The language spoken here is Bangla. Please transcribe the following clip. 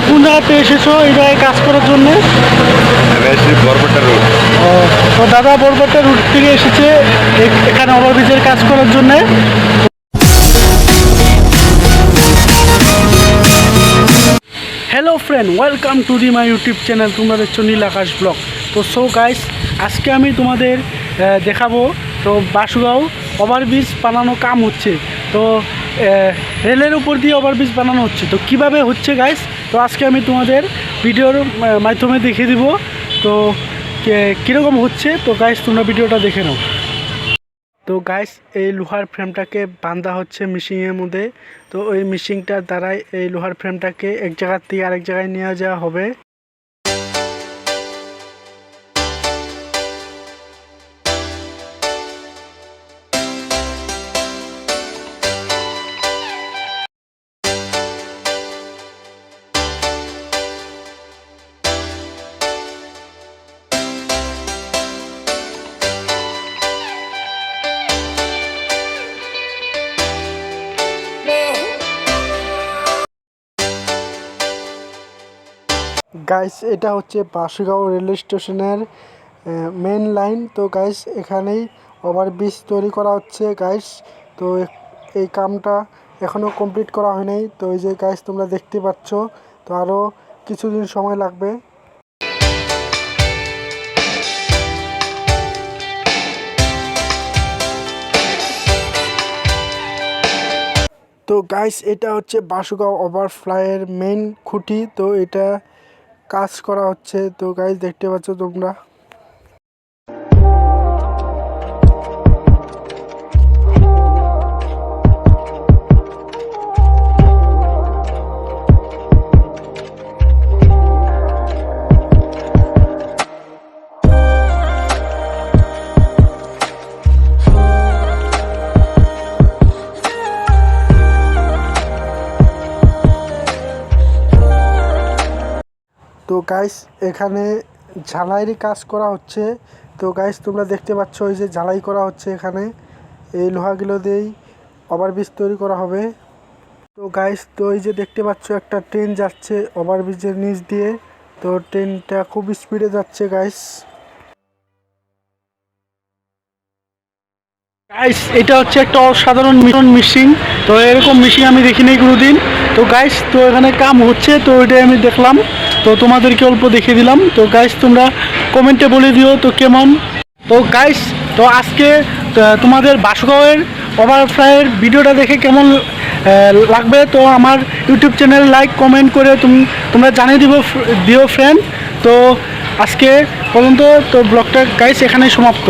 কোন জায়গাতে এসেছো এই জায়গায় কাজ করার জন্য? আমি আসছি বরপেটা রোড। ও, তো দাদা বরপেটা রুট থেকে এসেছে এখানে ওভারব্রিজের কাজ করার জন্য। Hello friend, welcome to the my YouTube channel. তোমরা দেখছো নীল আকাশ ব্লগ। তো সো গাইস, আজকে আমি তোমাদের দেখাবো তো বাসুগাঁও ওভারব্রিজ বানানো কাম হচ্ছে। তো রেলের উপর দিয়ে ওভারব্রিজ বানানো হচ্ছে। তো কিভাবে হচ্ছে গাইস, তো আজকে আমি তোমাদের ভিডিওর মাধ্যমে দেখিয়ে দিব তো কীরকম হচ্ছে। তো গাইস তোমরা ভিডিওটা দেখে নাও। তো গাইস, এই লোহার ফ্রেমটাকে বাঁধা হচ্ছে মেশিনের মধ্যে। তো ওই মেশিনটার দ্বারাই এই লোহার ফ্রেমটাকে এক জায়গা থেকে আরেক জায়গায় নিয়ে যাওয়া হবে। গাইস, এটা হচ্ছে বাসুগাঁও রেল স্টেশনের মেন লাইন। তো গাইস, এখানেই ওভারব্রিজ তৈরি করা হচ্ছে গাইস। তো এই কামটা এখনও কমপ্লিট করা হয় নাই। তো এই যে গাইস তোমরা দেখতে পাচ্ছ, তো আরও কিছুদিন সময় লাগবে। তো গাইস, এটা হচ্ছে বাসুগাঁও ওভারফ্লাইয়ের মেইন খুঁটি। তো এটা কাজ করা হচ্ছে। তো গাইস দেখতে পাচ্ছ তোমরা। তো গাইস, এখানে ঝালাইয়ের কাজ করা হচ্ছে। তো গাইস তোমরা দেখতে পাচ্ছ ওই যে ঝালাই করা হচ্ছে এখানে। এই লোহাগুলো দিয়েই ওভারব্রিজ তৈরি করা হবে। তো গাইস, তো এই যে দেখতে পাচ্ছ একটা ট্রেন যাচ্ছে ওভারব্রিজের নিচ দিয়ে। তো ট্রেনটা খুব স্পিডে যাচ্ছে গাইস। গাইস, এটা হচ্ছে একটা অসাধারণ মেশিন। তো এরকম মেশিন আমি দেখিনি কোনোদিন। তো গাইস, তো এখানে কাম হচ্ছে, তো ওইটাই আমি দেখলাম। তো তোমাদেরকে অল্প দেখিয়ে দিলাম। তো গাইস তোমরা কমেন্টে বলে দিও তো কেমন। তো গাইস, তো আজকে তোমাদের বাসুগাঁওয়ের ওভারফ্লাইয়ের ভিডিওটা দেখে কেমন লাগবে, তো আমার ইউটিউব চ্যানেল লাইক কমেন্ট করে তোমরা জানিয়ে দিও ফ্রেন্ড। তো আজকে পর্যন্ত তো ব্লগটা গাইস এখানেই সমাপ্ত।